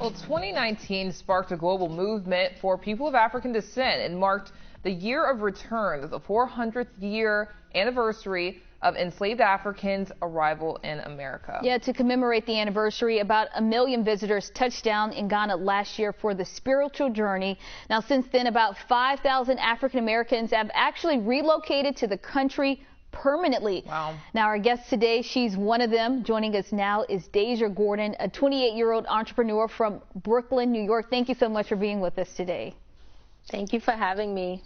Well, 2019 sparked a global movement for people of African descent and marked the year of return, the 400th year anniversary of enslaved Africans' arrival in America. Yeah, to commemorate the anniversary, about 1 million visitors touched down in Ghana last year for the spiritual journey. Now, since then, about 5,000 African Americans have actually relocated to the country permanently. Wow. Now, our guest today, she's one of them. Joining us now is Deijha Gordon, a 28-year-old entrepreneur from Brooklyn, New York. Thank you so much for being with us today. Thank you for having me.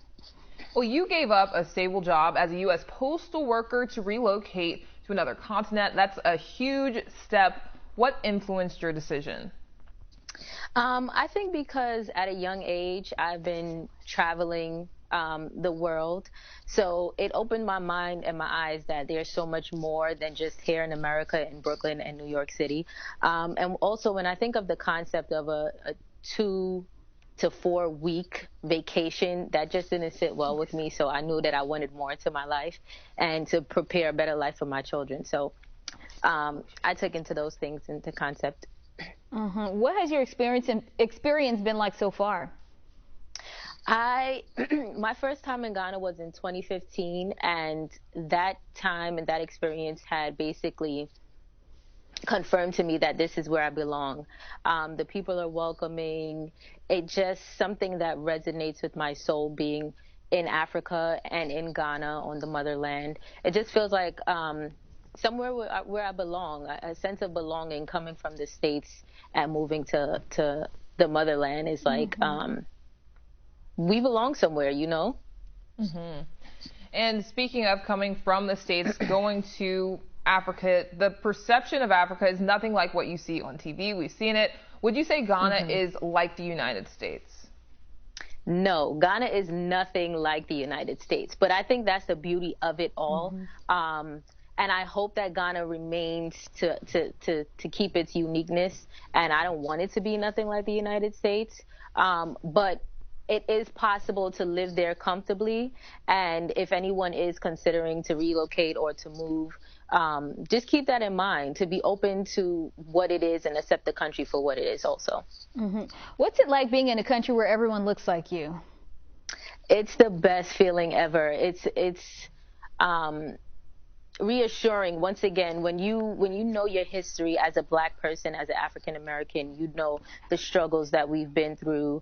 Well, you gave up a stable job as a U.S. postal worker to relocate to another continent. That's a huge step. What influenced your decision? I think because at a young age, I've been traveling the world. So it opened my mind and my eyes that there's so much more than just here in America, in Brooklyn and New York City. And also when I think of the concept of a 2 to 4 week vacation, that just didn't sit well with me. So I knew that I wanted more to my life and to prepare a better life for my children. So I took into those things into concept. What has your experience been like so far? My first time in Ghana was in 2015, and that time and that experience had basically confirmed to me that this is where I belong. The people are welcoming. It's just something that resonates with my soul, being in Africa and in Ghana on the motherland. It just feels like somewhere where I belong, a sense of belonging coming from the States and moving to the motherland is like, we belong somewhere, you know? And speaking of coming from the States, going to Africa, the perception of Africa is nothing like what you see on TV. We've seen it. Would you say Ghana is like the United States? No, Ghana is nothing like the United States, but I think that's the beauty of it all. And I hope that Ghana remains to keep its uniqueness. And I don't want it to be nothing like the United States. But it is possible to live there comfortably. And if anyone is considering to relocate or to move, just keep that in mind, to be open to what it is and accept the country for what it is also. What's it like being in a country where everyone looks like you? It's the best feeling ever. It's reassuring. Once again, when you know your history as a Black person, as an African American, you know the struggles that we've been through.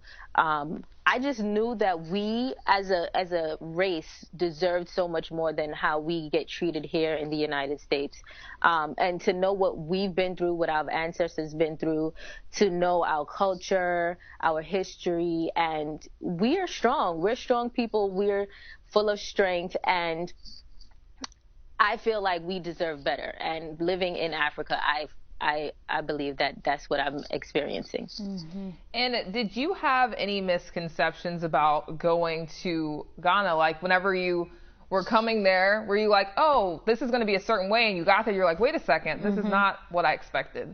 I just knew that we as a race deserved so much more than how we get treated here in the United States. And to know what we've been through, what our ancestors been through, to know our culture, our history, and we are strong. We're strong people. We're full of strength, and I feel like we deserve better. And living in Africa, I believe that that's what I'm experiencing. And did you have any misconceptions about going to Ghana? Like whenever you were coming there, were you like, oh, this is going to be a certain way, and you got there, you're like, wait a second, this is not what I expected?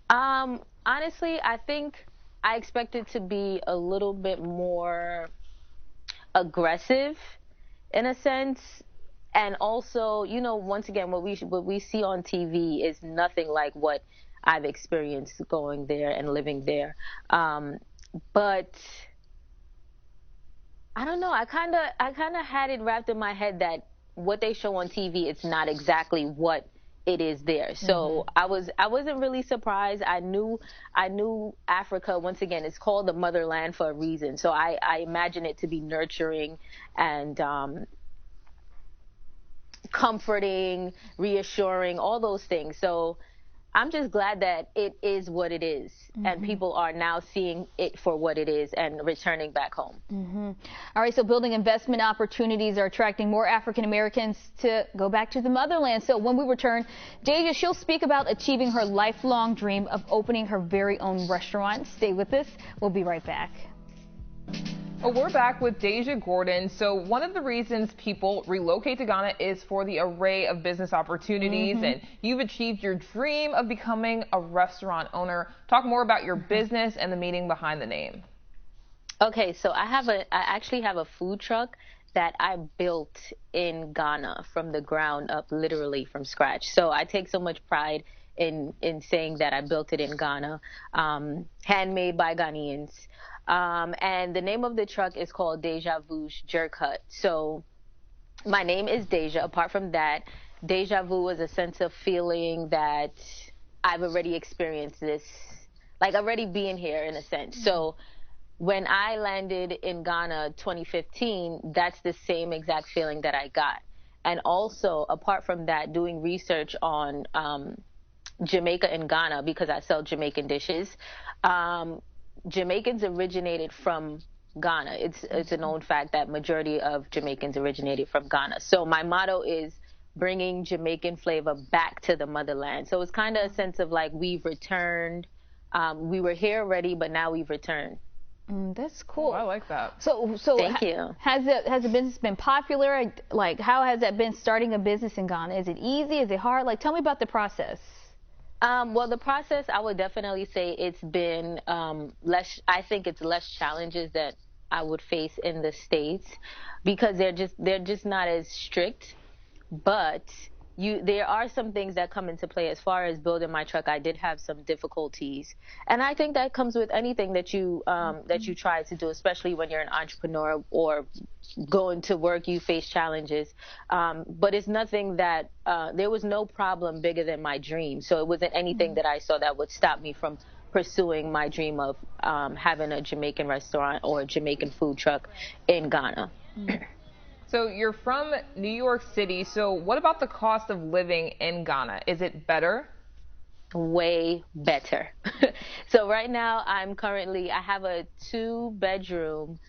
Honestly, I think I expected to be a little bit more aggressive in a sense. And also, you know, once again, what we see on TV is nothing like what I've experienced going there and living there. But I don't know. I kind of had it wrapped in my head that what they show on TV, it's not exactly what it is there. So I wasn't really surprised. I knew Africa, once again, it's called the motherland for a reason. So I imagine it to be nurturing and comforting, reassuring, all those things. So I'm just glad that it is what it is, and people are now seeing it for what it is and returning back home. All right, so building investment opportunities are attracting more African Americans to go back to the motherland. So when we return, Deijha, she'll speak about achieving her lifelong dream of opening her very own restaurant. Stay with us. We'll be right back. Well, we're back with Deijha Gordon. So one of the reasons people relocate to Ghana is for the array of business opportunities, and you've achieved your dream of becoming a restaurant owner. Talk more about your business and the meaning behind the name. Okay, so I actually have a food truck that I built in Ghana from the ground up, literally from scratch. So I take so much pride in saying that I built it in Ghana, handmade by Ghanaians. And the name of the truck is called Deijha Vu's Jerk Hut. So my name is Deijha. Apart from that, deja vu is a sense of feeling that I've already experienced this, like already being here in a sense. So when I landed in Ghana 2015, that's the same exact feeling that I got. And also, apart from that, doing research on Jamaica and Ghana, because I sell Jamaican dishes. Jamaicans originated from Ghana. It's a known fact that majority of Jamaicans originated from Ghana. So my motto is bringing Jamaican flavor back to the motherland. So it's kind of a sense of like we've returned. We were here already, but now we've returned. That's cool. Oh, I like that. So Thank you. Has the business been popular? Like, how has that been starting a business in Ghana? Is it easy? Is it hard? Like, tell me about the process. Well, the process, I would definitely say it's been less. I think it's less challenges that I would face in the States because they're just not as strict. But there are some things that come into play. As far as building my truck, I did have some difficulties, and I think that comes with anything that you try to do, especially when you're an entrepreneur or going to work. You face challenges, but it's nothing that there was no problem bigger than my dream. So it wasn't anything that I saw that would stop me from pursuing my dream of having a Jamaican restaurant or a Jamaican food truck in Ghana. So you're from New York City. So what about the cost of living in Ghana? Is it better? Way better. So right now I have a 2-bedroom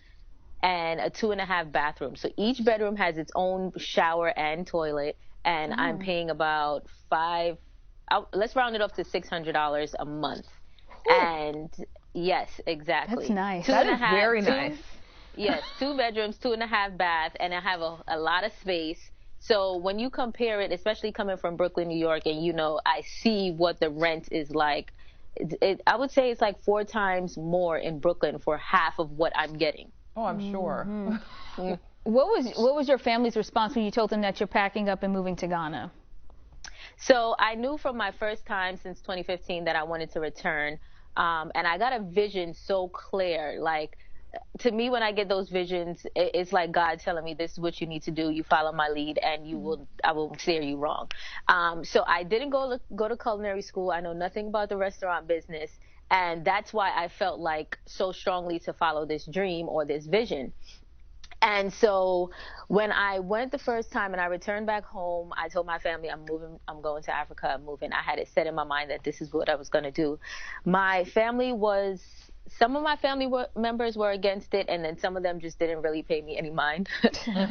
and a 2.5 bathroom. So each bedroom has its own shower and toilet, and I'm paying about let's round it up to $600 a month. And yes, exactly. That's nice. That is very nice. Yes, 2 bedrooms, 2.5 baths, and I have a lot of space. So when you compare it, especially coming from Brooklyn, New York, and I see what the rent is like, I would say it's like 4 times more in Brooklyn for half of what I'm getting. Oh, I'm sure. What was your family's response when you told them that you're packing up and moving to Ghana? So I knew from my first time since 2015 that I wanted to return, and I got a vision so clear, like. To me, when I get those visions, it's like God telling me, this is what you need to do. You follow my lead and I will steer you wrong. So I didn't go to culinary school. I know nothing about the restaurant business. And that's why I felt like so strongly to follow this dream or this vision. And so when I went the first time and I returned back home, I told my family, I'm moving, I'm going to Africa, I'm moving. I had it set in my mind that this is what I was going to do. Some of my family members were against it, and then some of them just didn't really pay me any mind.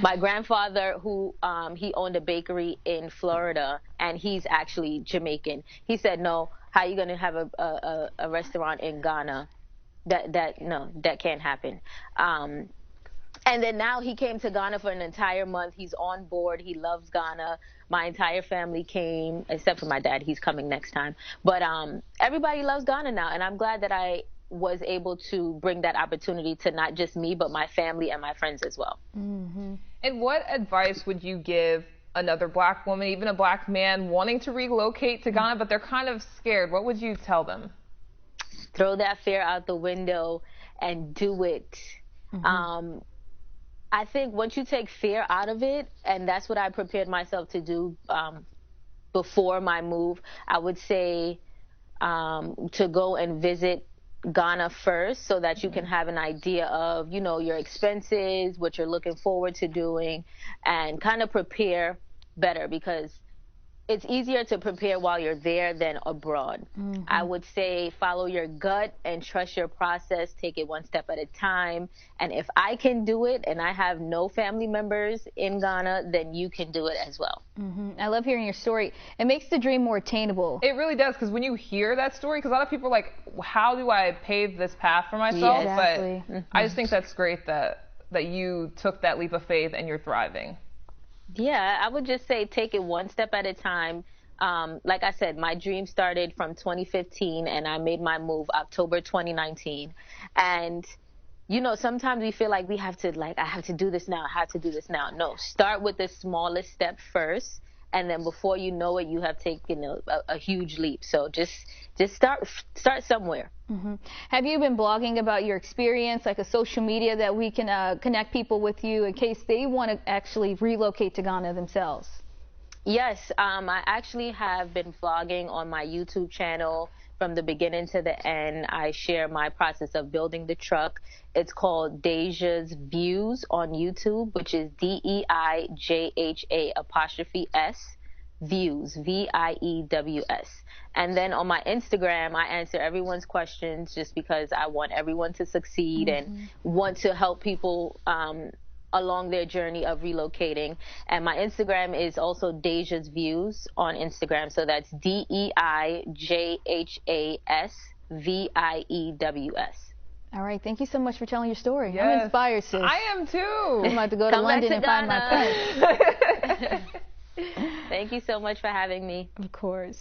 My grandfather, who he owned a bakery in Florida, and he's actually Jamaican. He said, "No, how are you going to have a restaurant in Ghana? That can't happen." And then now he came to Ghana for an entire month. He's on board. He loves Ghana. My entire family came, except for my dad. He's coming next time. But everybody loves Ghana now, and I'm glad that I was able to bring that opportunity to not just me, but my family and my friends as well. And what advice would you give another black woman, even a black man, wanting to relocate to Ghana, but they're kind of scared? What would you tell them? Throw that fear out the window and do it. I think once you take fear out of it, and that's what I prepared myself to do before my move, I would say to go and visit Ghana first so that you can have an idea of, your expenses, what you're looking forward to doing, and kind of prepare better, because it's easier to prepare while you're there than abroad. I would say follow your gut and trust your process. Take it one step at a time. And if I can do it and I have no family members in Ghana, then you can do it as well. I love hearing your story. It makes the dream more attainable. It really does, because when you hear that story, because a lot of people are like, how do I pave this path for myself? Yeah, exactly. But I just think that's great that you took that leap of faith and you're thriving. Yeah, I would just say take it one step at a time. Like I said, my dream started from 2015 and I made my move October 2019. And, sometimes we feel like I have to do this now, I have to do this now. No, start with the smallest step first and then before you know it, you have taken a huge leap. So just start somewhere. Have you been blogging about your experience, like a social media that we can connect people with you in case they want to actually relocate to Ghana themselves? Yes, I actually have been vlogging on my YouTube channel from the beginning to the end. I share my process of building the truck. It's called Deijha's Views on YouTube, which is DEIJHA' Views, VIEWS. And then on my Instagram, I answer everyone's questions just because I want everyone to succeed and want to help people along their journey of relocating. And my Instagram is also Deijha's Views on Instagram. So that's DEIJHASVIEWS. All right. Thank you so much for telling your story. Yes. I'm inspired, sis. I am too. I'm about to go to London and find my pet. Thank you so much for having me. Of course.